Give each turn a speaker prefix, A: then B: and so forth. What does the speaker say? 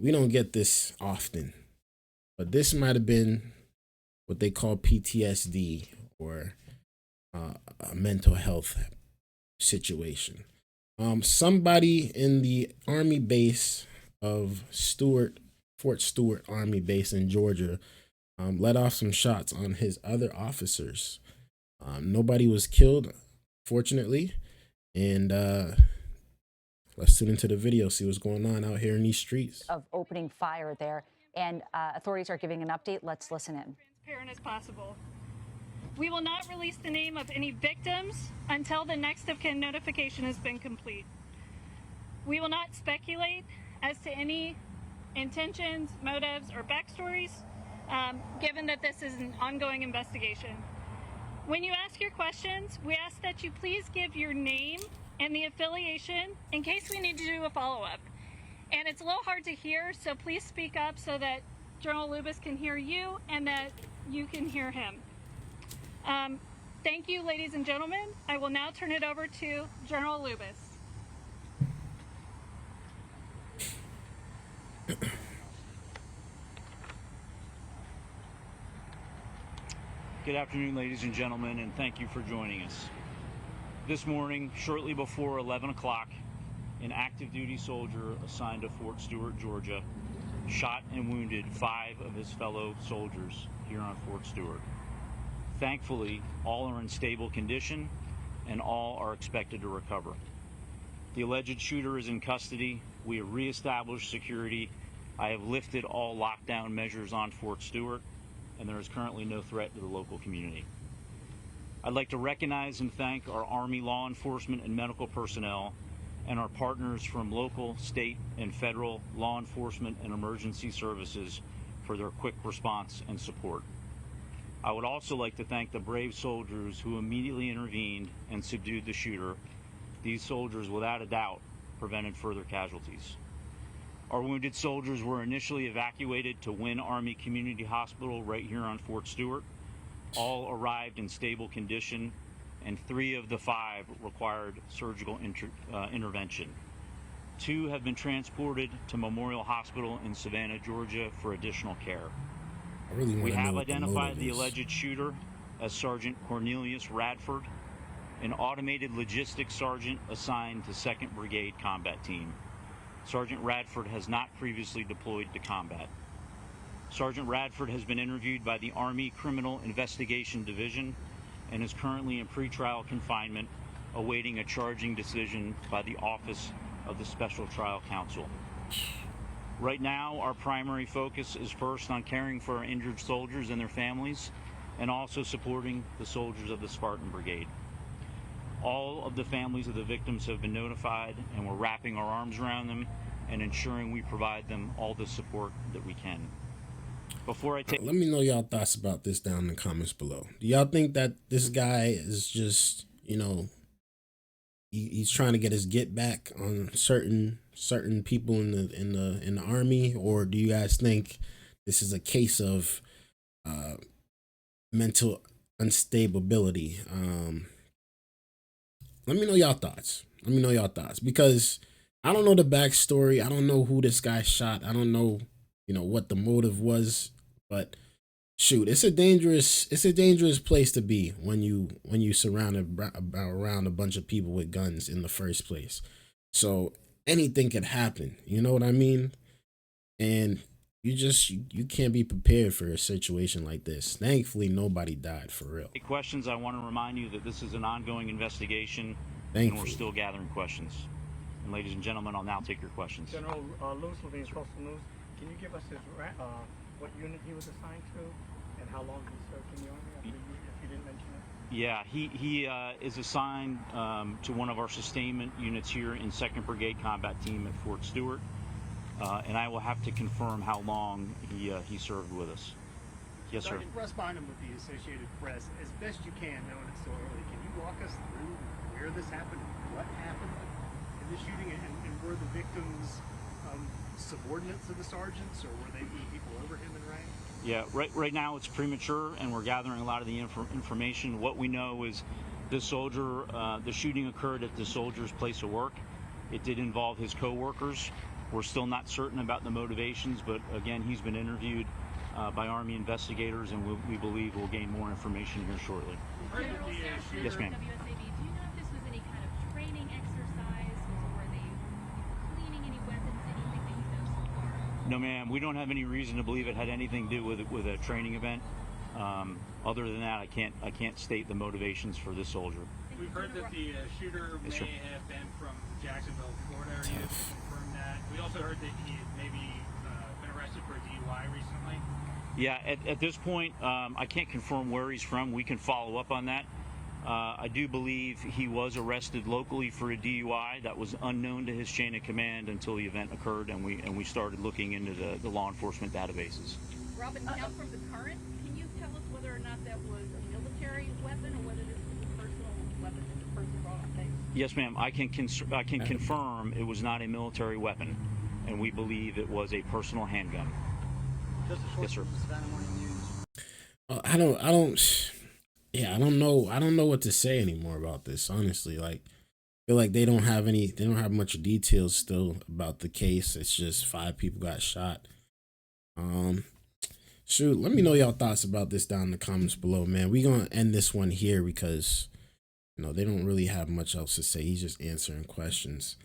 A: we don't get this often, but this might have been what they call PTSD, or a mental health situation. Somebody in the Army base of Fort Stewart Army Base in Georgia, let off some shots on his other officers. Nobody was killed, fortunately, and let's tune into the video, see what's going on out here in these streets.
B: Of opening fire there, and authorities are giving an update. Let's listen in.
C: Transparent as possible. We will not release the name of any victims until the next of kin notification has been complete. We will not speculate as to any intentions, motives, or backstories, given that this is an ongoing investigation. When you ask your questions, we ask that you please give your name and the affiliation in case we need to do a follow-up. And it's a little hard to hear, so please speak up so that General Lubis can hear you and that you can hear him. Thank you, ladies and gentlemen. I will now turn it over to General Lubis.
D: Good afternoon, ladies and gentlemen, and thank you for joining us. This morning, shortly before 11 o'clock, an active duty soldier assigned to Fort Stewart, Georgia, shot and wounded 5 of his fellow soldiers here on Fort Stewart. Thankfully, all are in stable condition and all are expected to recover. The alleged shooter is in custody. We have reestablished security. I have lifted all lockdown measures on Fort Stewart, and there is currently no threat to the local community. I'd like to recognize and thank our Army law enforcement and medical personnel and our partners from local, state, and federal law enforcement and emergency services for their quick response and support. I would also like to thank the brave soldiers who immediately intervened and subdued the shooter. These soldiers, without a doubt, prevented further casualties. Our wounded soldiers were initially evacuated to Wynn Army Community Hospital right here on Fort Stewart. All arrived in stable condition, and 3 of the 5 required surgical intervention. 2 have been transported to Memorial Hospital in Savannah, Georgia for additional care. We have identified the alleged shooter as Sergeant Cornelius Radford, an automated logistics sergeant assigned to 2nd Brigade Combat Team. Sergeant Radford has not previously deployed to combat. Sergeant Radford has been interviewed by the Army Criminal Investigation Division and is currently in pretrial confinement, awaiting a charging decision by the Office of the Special Trial Counsel. Right now, our primary focus is first on caring for our injured soldiers and their families, and also supporting the soldiers of the Spartan Brigade. All of the families of the victims have been notified, and we're wrapping our arms around them and ensuring we provide them all the support that we can. Before I take...
A: Let me know y'all thoughts about this down in the comments below. Do y'all think that this guy is just, he's trying to get his get back on certain people in the Army, or do you guys think this is a case of mental instability? Let me know y'all thoughts. Because I don't know the backstory. I don't know who this guy shot. I don't know, what the motive was. But shoot, it's a dangerous place to be when you surrounded around a bunch of people with guns in the first place. So anything could happen. You know what I mean? And you can't be prepared for a situation like this. Thankfully, nobody died, for real.
D: Questions, I want to remind you that this is an ongoing investigation, and we're still gathering questions. And ladies and gentlemen, I'll now take your questions.
E: General Lewis with the Coastal News, can you give us what unit he was assigned to and how long he served in the Army, if you didn't mention it?
D: Yeah, he is assigned to one of our sustainment units here in 2nd Brigade Combat Team at Fort Stewart. And I will have to confirm how long he served with us. Yes, sir.
E: Sergeant Russ Bynum with the Associated Press. As best you can, knowing it's so early, can you walk us through where this happened, what happened in the shooting, and were the victims subordinates of the sergeants, or were they people over him in rank?
D: Yeah, right now it's premature, and we're gathering a lot of the information. What we know is this soldier, the shooting occurred at the soldier's place of work. It did involve his co-workers. We're still not certain about the motivations, but again, he's been interviewed by Army investigators, and we believe we'll gain more information here shortly. Yes, ma'am.
F: WSAB, do you know if this was any kind of training exercise, or were they cleaning any weapons, anything that you know so far?
D: No, ma'am. We don't have any reason to believe it had anything to do with a training event. Other than that, I can't state the motivations for this soldier.
G: We've heard that the shooter
D: Yes,
G: may
D: sir.
G: have been from Jacksonville, Florida. Are you able to confirm that? We also heard that he had maybe been arrested for a DUI recently.
D: Yeah, at this point, I can't confirm where he's from. We can follow up on that. I do believe he was arrested locally for a DUI that was unknown to his chain of command until the event occurred, and we started looking into the law enforcement databases.
F: Robin, now from the current, can you tell us whether or not that was a military weapon, or whether this was a personal weapon that the person brought on base?
D: Yes, ma'am. I can confirm it was not a military weapon, and we believe it was a personal handgun. Yes, sir.
A: I don't know what to say anymore about this, honestly. Like, I feel like they don't have much details still about the case. It's just 5 people got shot. Shoot, let me know y'all thoughts about this down in the comments below, man. We're gonna end this one here because they don't really have much else to say. He's just answering questions.